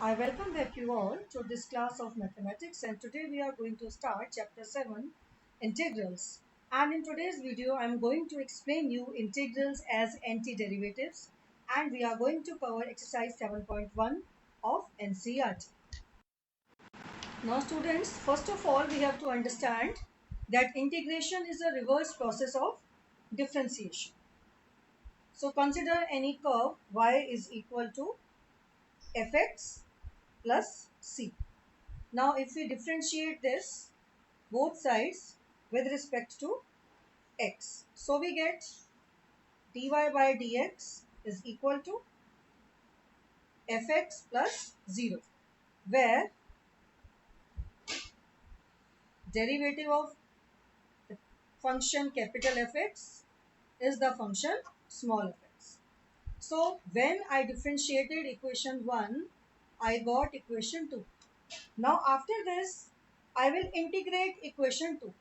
I welcome back you all to this class of mathematics, and today we are going to start chapter 7, integrals. And in today's video I am going to explain you integrals as antiderivatives, and we are going to cover exercise 7.1 of NCERT. Now students, first of all we have to understand that integration is a reverse process of differentiation. So consider any curve y is equal to fx plus c. Now if we differentiate this both sides with respect to x, so we get dy by dx is equal to fx plus 0, where derivative of the function capital Fx is the function small fx. So when I differentiated equation 1, I got equation 2. Now after this I will integrate equation 2.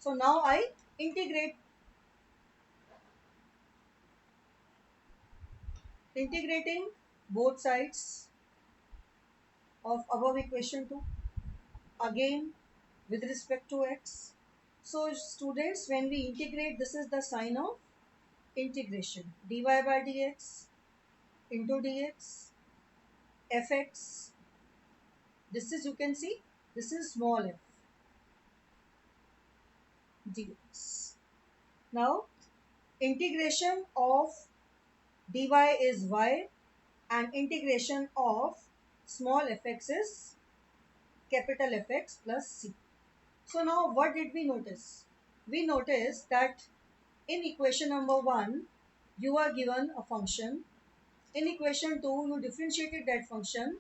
So now I integrating both sides of above equation 2 again with respect to x. So students, when we integrate, this is the sign of integration. Dy by dx into dx fx. This is, you can see, this is small f dx. Now integration of dy is y and integration of small fx is capital Fx plus c. So now what did we notice? We noticed that in equation number 1, you are given a function. In equation 2, you differentiated that function.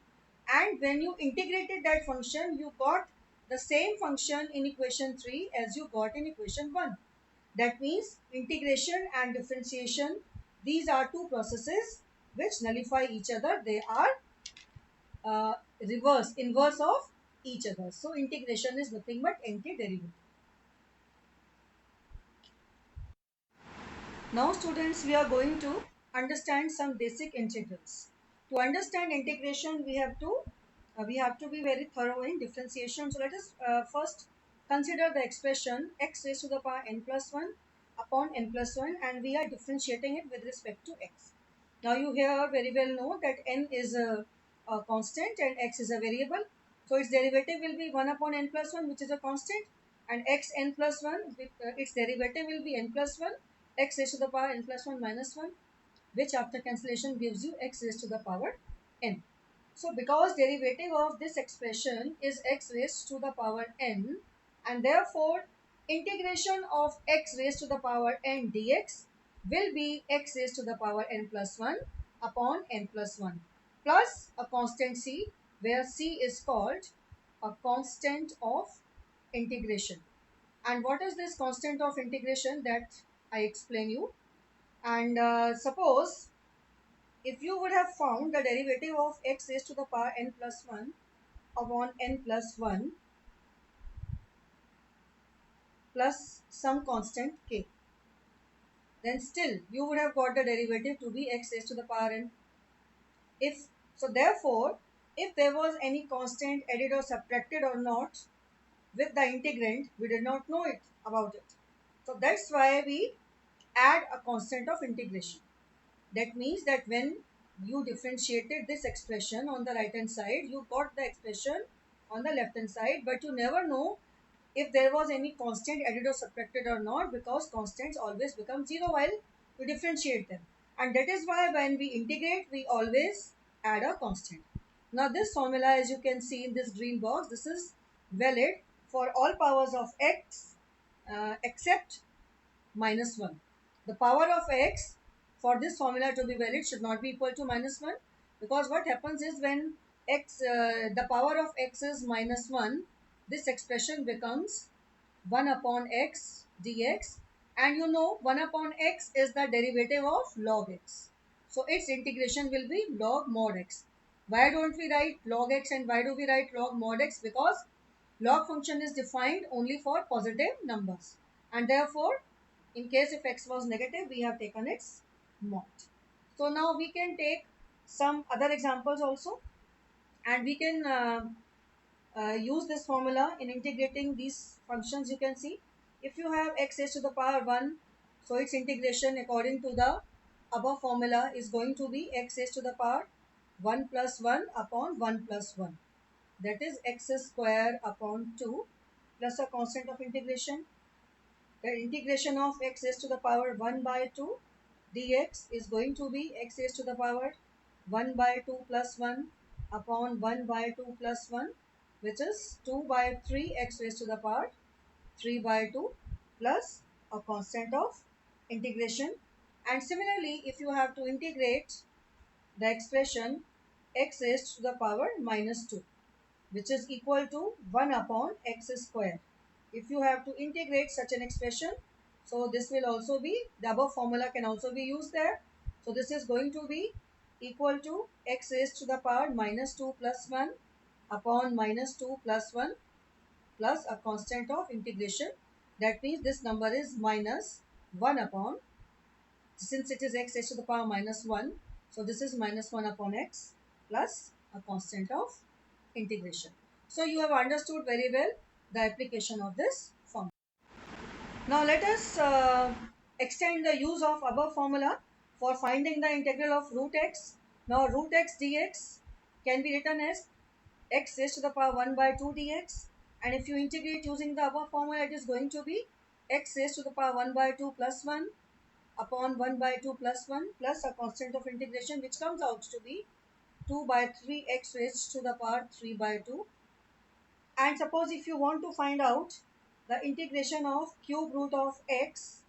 And when you integrated that function, you got the same function in equation 3 as you got in equation 1. That means integration and differentiation, these are two processes which nullify each other. They are inverse of each other. So integration is nothing but antiderivative. Now students, we are going to understand some basic integrals. To understand integration, we have to be very thorough in differentiation. So let us first consider the expression x raised to the power n plus 1 upon n plus 1, and we are differentiating it with respect to x. Now you here very well know that n is a constant and x is a variable. So its derivative will be 1 upon n plus 1, which is a constant, and x n plus 1, its derivative will be n plus 1 x raised to the power n plus 1 minus 1, which after cancellation gives you x raised to the power n. So because derivative of this expression is x raised to the power n, and therefore integration of x raised to the power n dx will be x raised to the power n plus 1 upon n plus 1 plus a constant c, where c is called a constant of integration. And what is this constant of integration? That I explain you. And suppose if you would have found the derivative of x raised to the power n plus 1 upon n plus 1 plus some constant k, then still you would have got the derivative to be x raised to the power n. If so, therefore, if there was any constant added or subtracted or not with the integrand, we did not know it about it. So that's why we add a constant of integration. That means that when you differentiated this expression on the right hand side, you got the expression on the left hand side, but you never know if there was any constant added or subtracted or not, because constants always become 0 while you differentiate them. And that is why when we integrate, we always add a constant. Now this formula, as you can see in this green box, this is valid for all powers of x except minus 1. The power of x for this formula to be valid should not be equal to minus 1, because what happens is when the power of x is minus 1, this expression becomes 1 upon x dx, and you know 1 upon x is the derivative of log x. So its integration will be log mod x. Why don't we write log x and why do we write log mod x? Because log function is defined only for positive numbers, and therefore in case if x was negative, we have taken its mod. So now we can take some other examples also. And we can use this formula in integrating these functions. You can see if you have x raised to the power 1, so its integration according to the above formula is going to be x raised to the power 1 plus 1 upon 1 plus 1, that is x square upon 2 plus a constant of integration. The integration of x raised to the power 1 by 2 dx is going to be x raised to the power 1 by 2 plus 1 upon 1 by 2 plus 1, which is 2 by 3 x raised to the power 3 by 2 plus a constant of integration. And similarly, if you have to integrate the expression x raised to the power minus 2, which is equal to 1 upon x square. If you have to integrate such an expression, so this will also be, the above formula can also be used there. So this is going to be equal to x raised to the power minus 2 plus 1 upon minus 2 plus 1 plus a constant of integration. That means this number is minus 1 upon, since it is x raised to the power minus 1, so this is minus 1 upon x plus a constant of integration. So you have understood very well the application of this formula. Now let us extend the use of above formula for finding the integral of root x. Now root x dx can be written as x raised to the power 1 by 2 dx, and if you integrate using the above formula, it is going to be x raised to the power 1 by 2 plus 1 upon 1 by 2 plus 1 plus a constant of integration, which comes out to be 2 by 3 x raised to the power 3 by 2. And suppose if you want to find out the integration of cube root of x,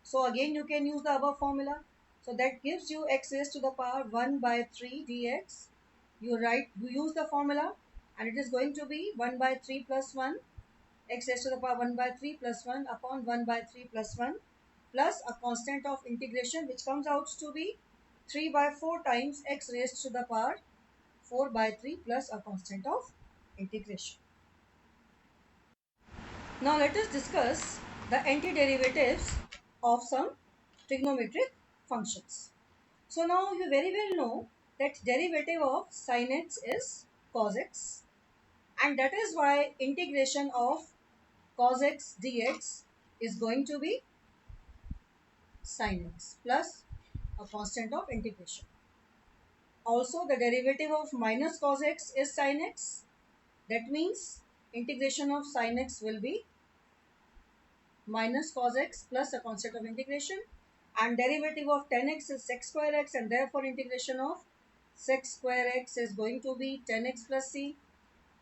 so again you can use the above formula. So that gives you x raised to the power 1 by 3 dx. You use the formula, and it is going to be 1 by 3 plus 1, x raised to the power 1 by 3 plus 1 upon 1 by 3 plus 1 plus a constant of integration, which comes out to be 3 by 4 times x raised to the power 4 by 3 plus a constant of integration. Now let us discuss the antiderivatives of some trigonometric functions. So now you very well know that derivative of sin x is cos x, and that is why integration of cos x dx is going to be sin x plus a constant of integration. Also, the derivative of minus cos x is sin x. That means integration of sin x will be minus cos x plus a constant of integration, and derivative of tan x is sec square x, and therefore integration of sec square x is going to be tan x plus c.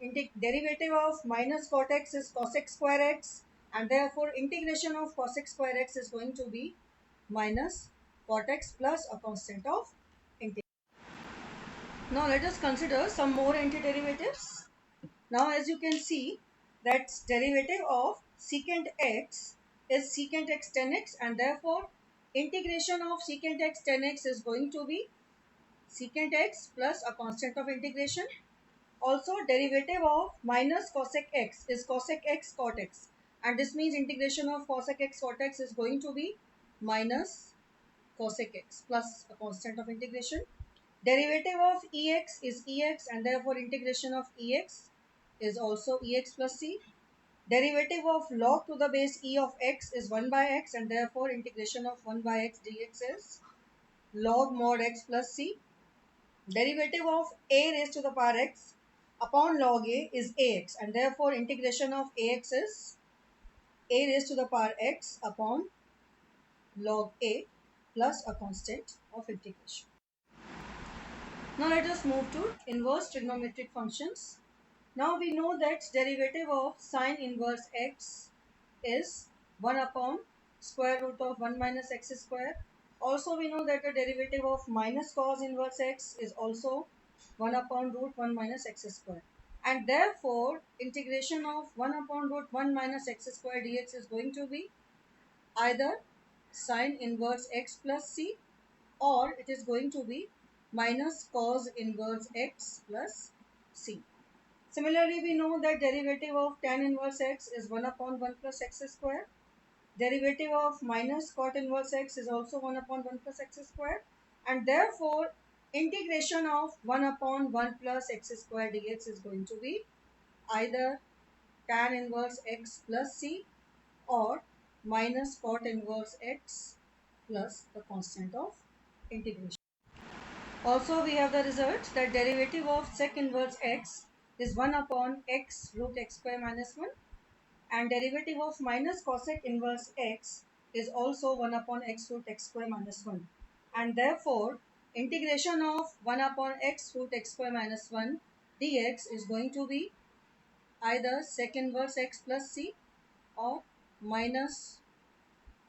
Derivative of minus cot x is cos x square x, and therefore integration of cos x square x is going to be minus cot x plus a constant of integration. Now let us consider some more antiderivatives. Now as you can see that derivative of secant x is secant x tan x, and therefore integration of secant x tan x is going to be secant x plus a constant of integration. Also derivative of minus cosec x is cosec x cot x, and this means integration of cosec x cot x is going to be minus cosec x plus a constant of integration. Derivative of ex is ex, and therefore integration of ex is also ex plus c. Derivative of log to the base e of x is 1 by x, and therefore integration of 1 by x dx is log mod x plus c. Derivative of a raised to the power x upon log a is ax, and therefore integration of ax is a raised to the power x upon log a plus a constant of integration. Now let us move to inverse trigonometric functions. Now we know that derivative of sine inverse x is 1 upon square root of 1 minus x square. Also we know that the derivative of minus cos inverse x is also 1 upon root 1 minus x square. And therefore integration of 1 upon root 1 minus x square dx is going to be either sine inverse x plus c, or it is going to be minus cos inverse x plus c. Similarly, we know that derivative of tan inverse x is 1 upon 1 plus x square. Derivative of minus cot inverse x is also 1 upon 1 plus x square. And therefore, integration of 1 upon 1 plus x square dx is going to be either tan inverse x plus c or minus cot inverse x plus the constant of integration. Also, we have the result that derivative of sec inverse x is 1 upon x root x square minus 1, and derivative of minus cosec inverse x is also 1 upon x root x square minus 1. And therefore, integration of 1 upon x root x square minus 1 dx is going to be either sec inverse x plus c or minus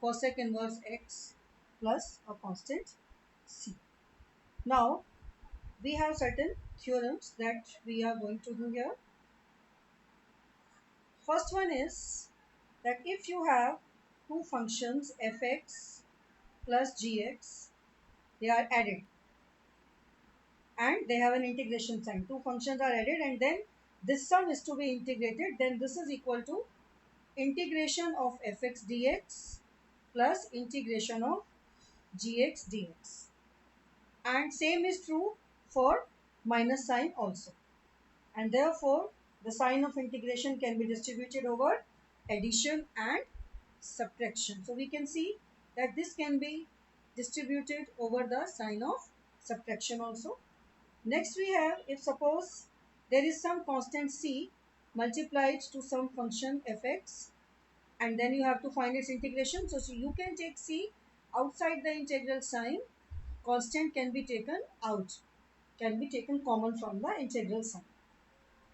cosec inverse x plus a constant c. Now, we have certain theorems that we are going to do here. First one is that if you have two functions fx plus gx, they are added and they have an integration sign. Two functions are added and then this sum is to be integrated, then this is equal to integration of fx dx plus integration of gx dx. And same is true for minus sign also. And therefore, the sign of integration can be distributed over addition and subtraction. So we can see that this can be distributed over the sign of subtraction also. Next we have, if suppose there is some constant c multiplied to some function fx and then you have to find its integration. So you can take c outside the integral sign, constant can be taken out, can be taken common from the integral sign.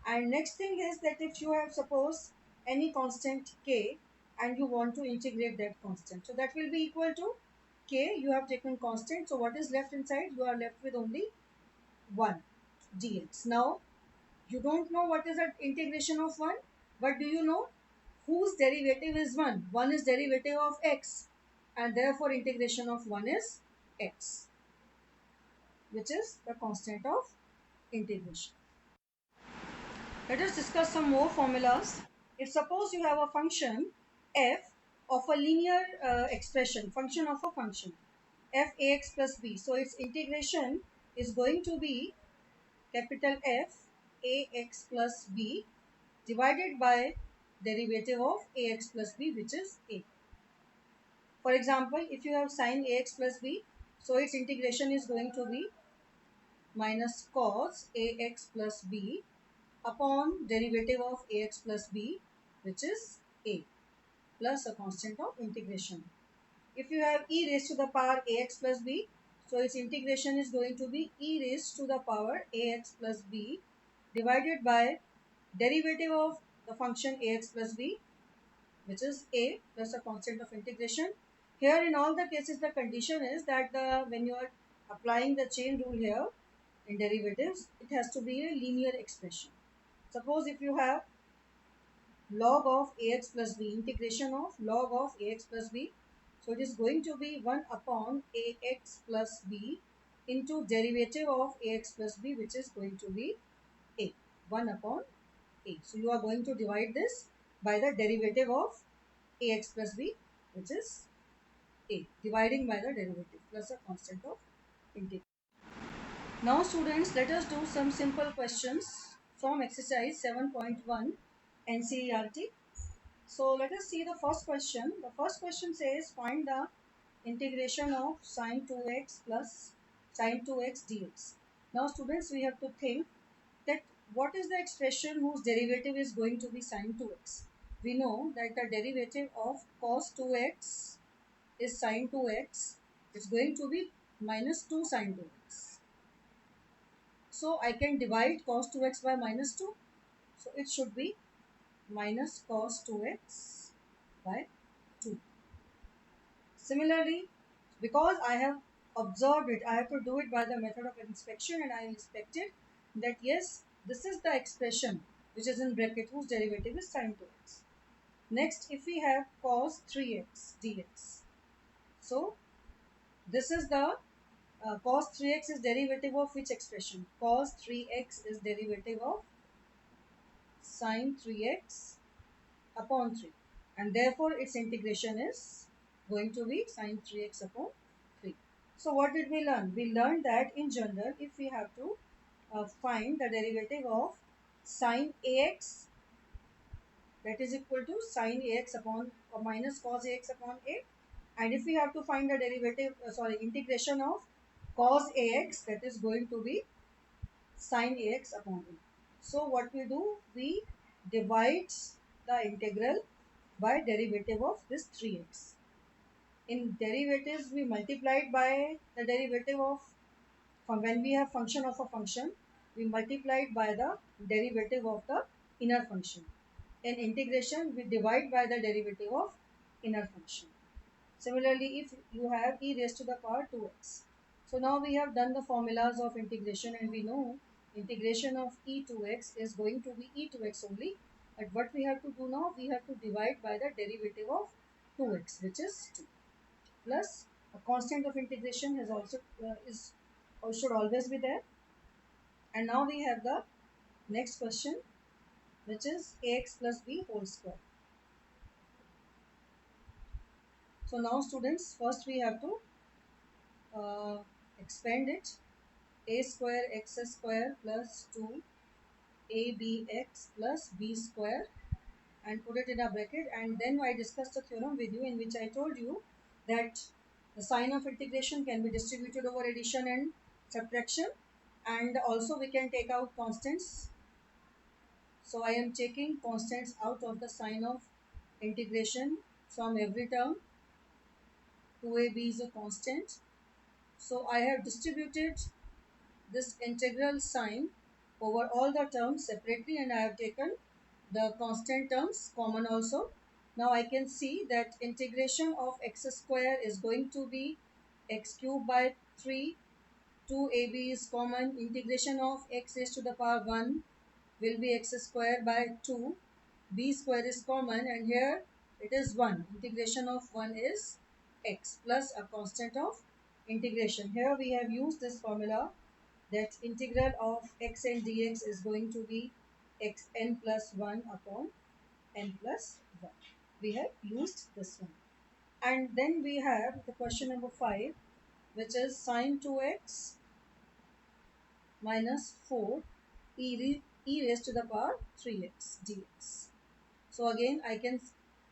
And next thing is that if you have suppose any constant k and you want to integrate that constant, so that will be equal to k, you have taken constant, so what is left inside? You are left with only 1 dx. Now you don't know what is the integration of 1, but do you know whose derivative is 1? 1 is derivative of x and therefore integration of 1 is x, which is the constant of integration. Let us discuss some more formulas. If suppose you have a function f of a linear expression, function of a function f ax plus b, so its integration is going to be capital F ax plus b divided by derivative of ax plus b, which is a. For example, if you have sin ax plus b, so its integration is going to be minus cos ax plus b upon derivative of ax plus b, which is a, plus a constant of integration. If you have e raised to the power ax plus b, so its integration is going to be e raised to the power ax plus b divided by derivative of the function ax plus b, which is a, plus a constant of integration. Here in all the cases the condition is that when you are applying the chain rule here in derivatives, it has to be a linear expression. Suppose if you have log of ax plus b, integration of log of ax plus b, so it is going to be 1 upon ax plus b into derivative of ax plus b, which is going to be a, 1 upon a. So you are going to divide this by the derivative of ax plus b, which is a, dividing by the derivative plus a constant of integration. Now students, let us do some simple questions from exercise 7.1 NCERT. So let us see the first question. The first question says find the integration of sine 2x plus sine 2x dx. Now students, we have to think that what is the expression whose derivative is going to be sine 2x. We know that the derivative of cos 2x is sine 2x. It's going to be minus 2 sine 2x. So I can divide cos 2x by minus 2. So it should be minus cos 2x by 2. Similarly, because I have observed it, I have to do it by the method of inspection, and I inspected that yes, this is the expression which is in bracket whose derivative is sine 2x. Next, if we have cos 3x dx, so this is the cos 3x is derivative of which expression? Cos 3x is derivative of sine 3x upon 3, and therefore its integration is going to be sine 3x upon 3. So what did we learn? We learned that in general, if we have to find the derivative of sine ax, that is equal to sine ax upon or minus cos ax upon a, and if we have to find the derivative, integration of cos ax, that is going to be sine ax upon a. So what we do, we divide the integral by derivative of this 3x. In derivatives, we multiply it by the derivative of, when we have function of a function, we multiply it by the derivative of the inner function. In integration, we divide by the derivative of inner function. Similarly, if you have e raised to the power 2x. So now we have done the formulas of integration, and we know integration of e2x is going to be e2x only. But what we have to do now, we have to divide by the derivative of 2x, which is 2, plus a constant of integration has also is or should always be there. And now we have the next question, which is ax plus b whole square. So now students, first we have to uh, expand it. A square x square plus 2 abx plus b square, and put it in a bracket. And then I discussed a theorem with you in which I told you that the sign of integration can be distributed over addition and subtraction, and also we can take out constants. So I am taking constants out of the sign of integration from every term. 2ab is a constant. So I have distributed this integral sign over all the terms separately, and I have taken the constant terms common also. Now I can see that integration of x square is going to be x cube by 3. 2ab is common. Integration of x raised to the power 1 will be x square by 2. B square is common, and here it is 1. Integration of 1 is x plus a constant of integration. Here we have used this formula that integral of x and dx is going to be xn plus 1 upon n plus 1. We have used this one. And then we have the question number 5, which is sine 2x minus 4 e raised to the power 3x dx. So again, I can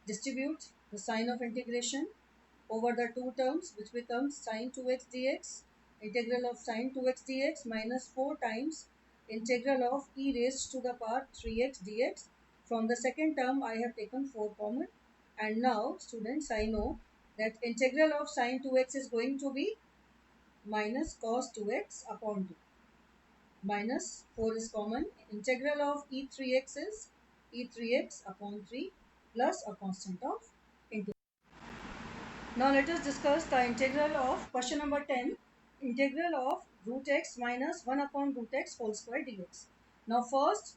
distribute the sign of integration over the two terms, which becomes sine 2x dx. Integral of sine 2x dx minus 4 times integral of e raised to the power 3x dx. From the second term, I have taken 4 common. And now, students, I know that integral of sine 2x is going to be minus cos 2x upon 2. Minus 4 is common. Integral of e3x is e3x upon 3 plus a constant of integral. Now let us discuss the integral of question number 10. Integral of root x minus 1 upon root x whole square dx. Now first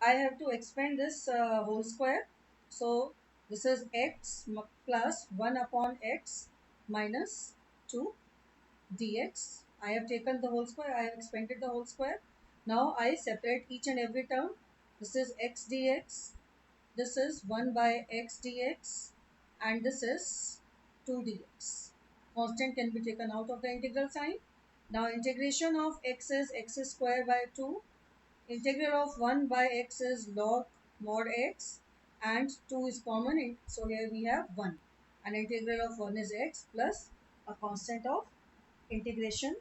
I have to expand this whole square. So this is x plus 1 upon x minus 2 dx. I have taken the whole square, I have expanded the whole square. Now I separate each and every term. This is x dx, this is 1 by x dx, and this is 2 dx. Constant can be taken out of the integral sign. Now integration of x is x square by 2. Integral of 1 by x is log mod x, and 2 is common, so here we have 1. And integral of 1 is x plus a constant of integration.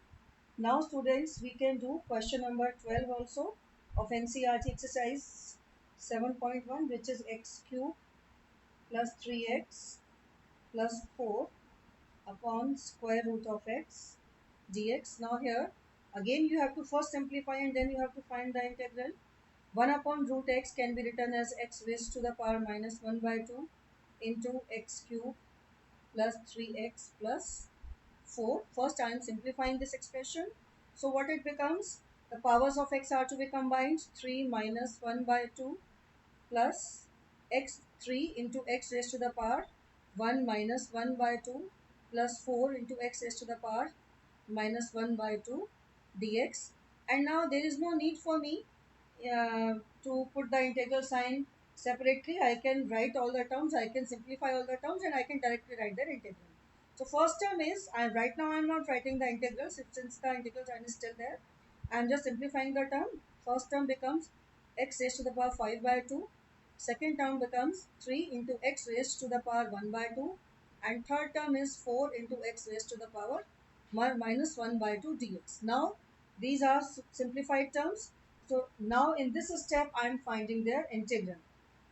Now students, we can do question number 12 also of NCERT exercise 7.1, which is x cube plus 3x plus 4 upon square root of x dx. Now here again you have to first simplify and then you have to find the integral. 1 upon root x can be written as x raised to the power minus 1 by 2 into x cube plus 3x plus 4. First I am simplifying this expression. So what it becomes? The powers of x are to be combined. 3 minus 1 by 2 plus x 3 into x raised to the power 1 minus 1 by 2 plus 4 into x raised to the power minus 1 by 2 dx. And now there is no need for me to put the integral sign separately. I can write all the terms, I can simplify all the terms, and I can directly write their integral. So first term is, right now I'm not writing the integrals since the integral sign is still there. I'm just simplifying the term. First term becomes x raised to the power 5 by 2. Second term becomes 3 into x raised to the power 1 by 2. And third term is 4 into x raised to the power minus 1 by 2 dx. Now these are simplified terms. So now in this step I am finding their integral.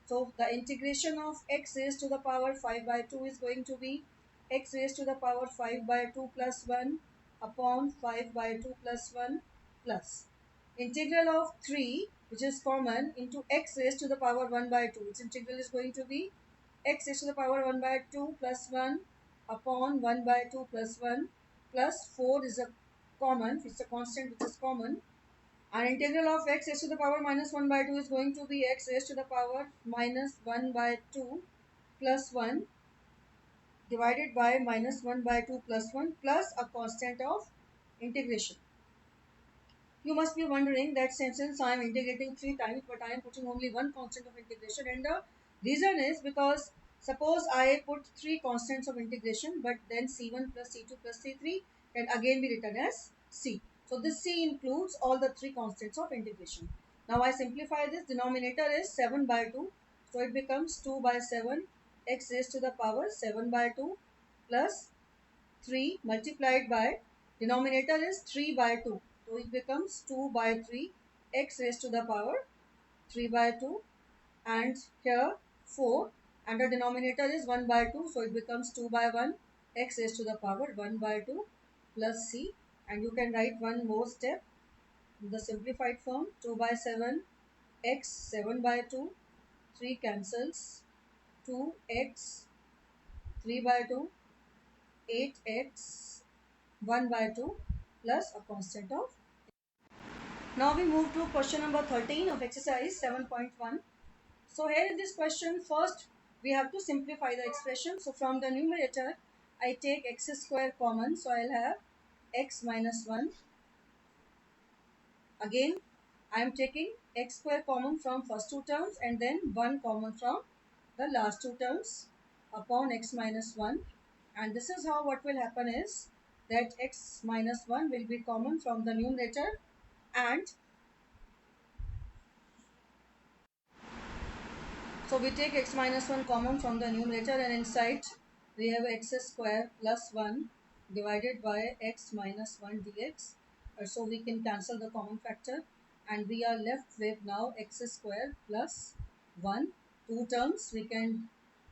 So the integration of x raised to the power 5 by 2 is going to be x raised to the power 5 by 2 plus 1 upon 5 by 2 plus 1 plus integral of 3, which is common, into x raised to the power 1 by 2. Its integral is going to be x raised to the power 1 by 2 plus 1 upon 1 by 2 plus 1 plus 4 is a common, it's a constant which is common. Our integral of x raised to the power minus 1 by 2 is going to be x raised to the power minus 1 by 2 plus 1 divided by minus 1 by 2 plus 1 plus a constant of integration. You must be wondering that since I am integrating 3 times but I am putting only one constant of integration, and the reason is because suppose I put 3 constants of integration but then c1 plus c2 plus c3 can again be written as c. So this c includes all the 3 constants of integration. Now I simplify this. Denominator is 7 by 2. So it becomes 2 by 7 x raised to the power 7 by 2 plus 3 multiplied by denominator is 3 by 2. So it becomes 2 by 3 x raised to the power 3 by 2, and here 4, and the denominator is 1 by 2. So it becomes 2 by 1 x raised to the power 1 by 2 plus c, and you can write one more step in the simplified form. 2 by 7 x 7 by 2, 3 cancels, 2x 3 by 2, 8x 1 by 2 plus a constant of. Now we move to question number 13 of exercise 7.1. So here in this question, first we have to simplify the expression. So from the numerator, I take x square common. So I'll have x minus 1. Again, I am taking x square common from first two terms and then 1 common from the last two terms upon x minus 1. And this is how what will happen is that x minus 1 will be common from the numerator, and so we take x minus 1 common from the numerator, and inside we have x square plus 1 divided by x minus 1 dx. So we can cancel the common factor and we are left with now x square plus 1. Two terms we can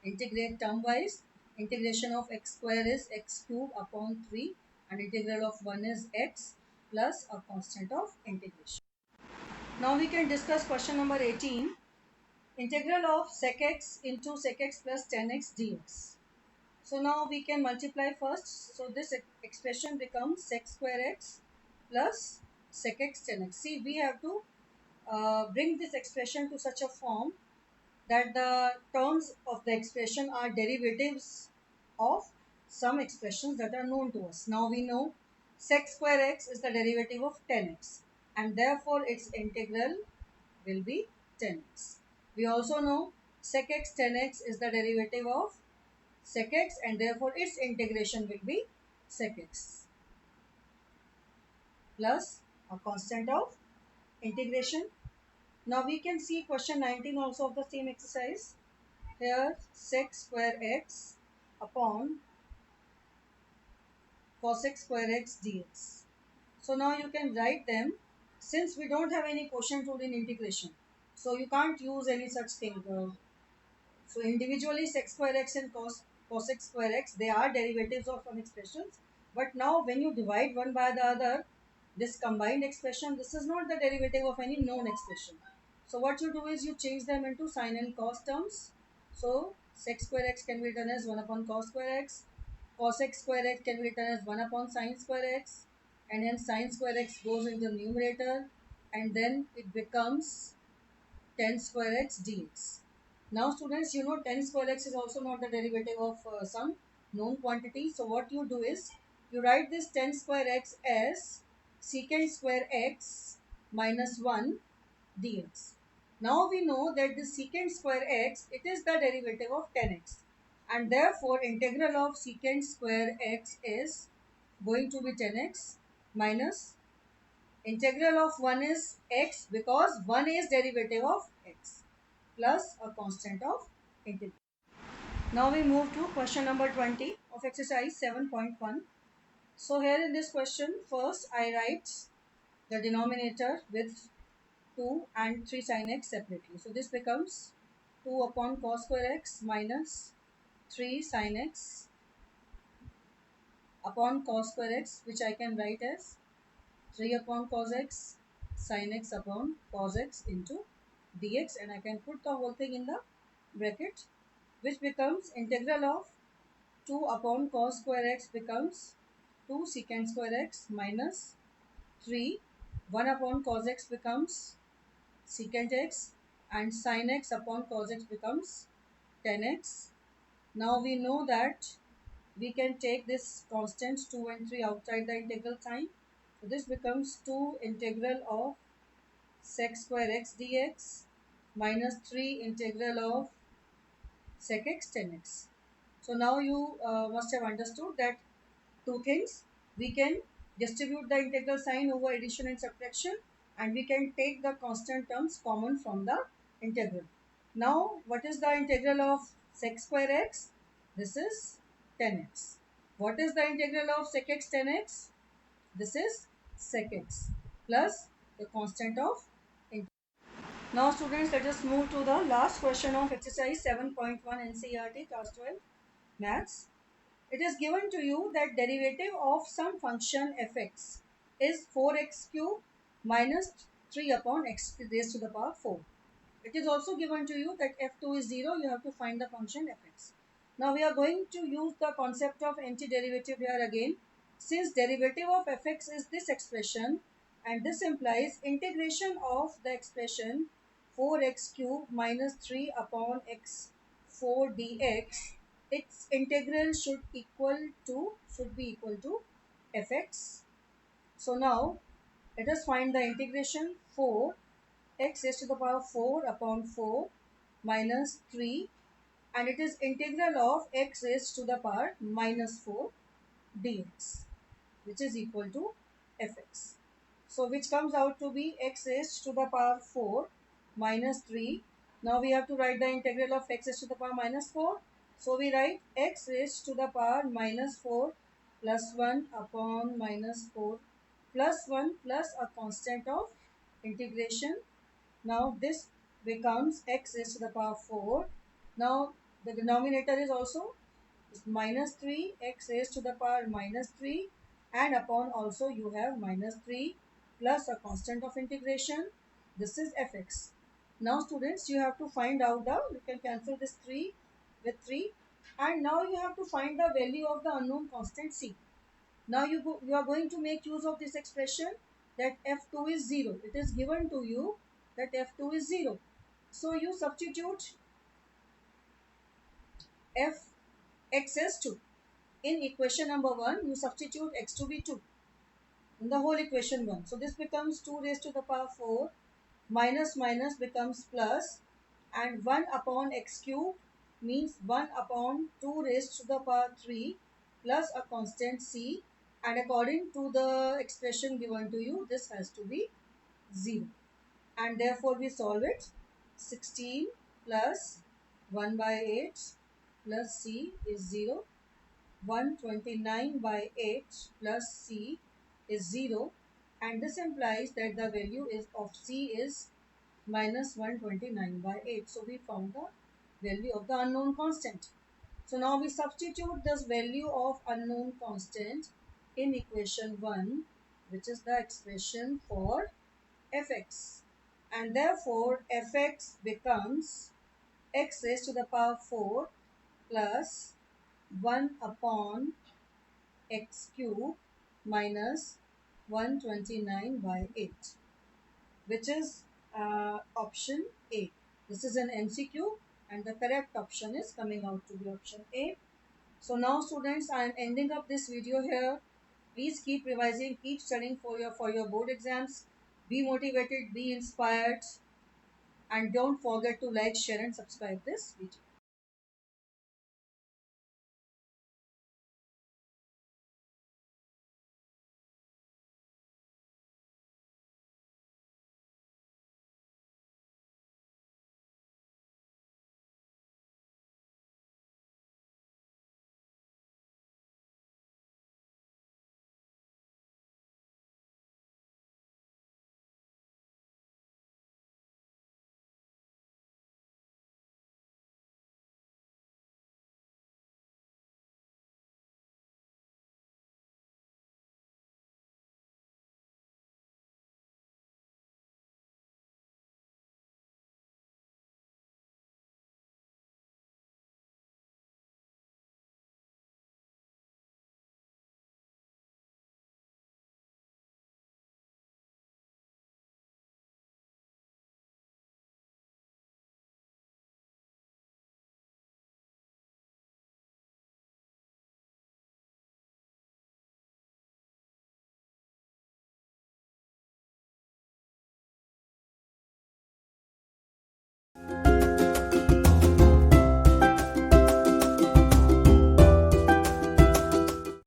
integrate term wise. Integration of x square is x cube upon 3 and integral of 1 is x plus a constant of integration. Now we can discuss question number 18. Integral of sec x into sec x plus 10x dx. So now we can multiply first. So this expression becomes sec square x plus sec x 10x. See, we have to bring this expression to such a form that the terms of the expression are derivatives of some expressions that are known to us. Now we know sec square x is the derivative of 10x, and therefore its integral will be 10x. We also know sec x 10x is the derivative of sec x, and therefore its integration will be sec x plus a constant of integration. Now we can see question 19 also of the same exercise. Here sec square x upon cosec square x dx. So now you can write them. Since we don't have any quotient rule in integration, so you can't use any such thing. So individually sec square x and cosec square x, they are derivatives of some expressions. But now when you divide one by the other, this combined expression, this is not the derivative of any known expression. So what you do is you change them into sine and cos terms. So sec square x can be written as 1 upon cos square x. Cosec square x can be written as 1 upon sine square x. And then sine square x goes into the numerator. And then it becomes 10 square x dx. Now students, you know 10 square x is also not the derivative of some known quantity. So what you do is you write this 10 square x as secant square x minus 1 dx. Now we know that the secant square x, it is the derivative of 10x. and therefore integral of secant square x is going to be 10x minus integral of 1 is x because 1 is derivative of x plus a constant of integral. Now we move to question number 20 of exercise 7.1. So here in this question, first I write the denominator with 2 and 3 sin x separately. So this becomes 2 upon cos square x minus 3 sin x upon cos square x, which I can write as 3 upon cos x sin x upon cos x into dx, and I can put the whole thing in the bracket, which becomes integral of 2 upon cos square x becomes 2 secant square x minus 3, 1 upon cos x becomes secant x, and sin x upon cos x becomes 10x. Now we know that we can take this constant 2 and 3 outside the integral sign. So this becomes 2 integral of sec square x dx minus 3 integral of sec x 10x. So now you must have understood that two things. We can distribute the integral sign over addition and subtraction, and we can take the constant terms common from the integral. Now what is the integral of sec square x? This is 10x. What is the integral of sec x 10x? This is sec x plus the constant of integral. Now students, let us move to the last question of exercise 7.1 NCERT class 12 maths. It is given to you that derivative of some function fx is 4x cube minus 3 upon x raised to the power 4. It is also given to you that f2 is 0. You have to find the function fx. Now we are going to use the concept of antiderivative here again. Since derivative of fx is this expression, and this implies integration of the expression 4x cube minus 3 upon x 4 dx, its integral should be equal to fx. So now let us find the integration 4 x raised to the power 4 upon 4 minus 3, and it is integral of x raised to the power minus 4 dx, which is equal to fx. So which comes out to be x raised to the power 4 minus 3. Now we have to write the integral of x raised to the power minus 4. So we write x raised to the power minus 4 plus 1 upon minus 4 plus 1 plus a constant of integration. Now this becomes x raised to the power 4. Now the denominator is also minus 3 x raised to the power minus 3, and upon also you have minus 3 plus a constant of integration. This is fx. Now students, you have to find out you can cancel this 3 with 3, and now you have to find the value of the unknown constant c. Now you are going to make use of this expression that f2 is 0. It is given to you that f2 is 0. So you substitute f x as 2. In equation number 1, you substitute x to be 2 in the whole equation 1. So this becomes 2 raised to the power 4 minus minus becomes plus, and 1 upon x cube means 1 upon 2 raised to the power 3 plus a constant c, and according to the expression given to you, this has to be 0, and therefore we solve it. 16 plus 1 by 8 plus c is 0. 129 by 8 plus c is 0, and this implies that the value is of c is minus 129 by 8. So we found the value of the unknown constant. So now we substitute this value of unknown constant in equation 1, which is the expression for fx, and therefore fx becomes x raised to the power 4 plus 1 upon x cube minus 129 by 8, which is option A. This is an MCQ, and the correct option is coming out to be option A. So now students, I am ending up this video here. Please keep revising, keep studying for your board exams. Be motivated, be inspired, and don't forget to like, share and subscribe this video.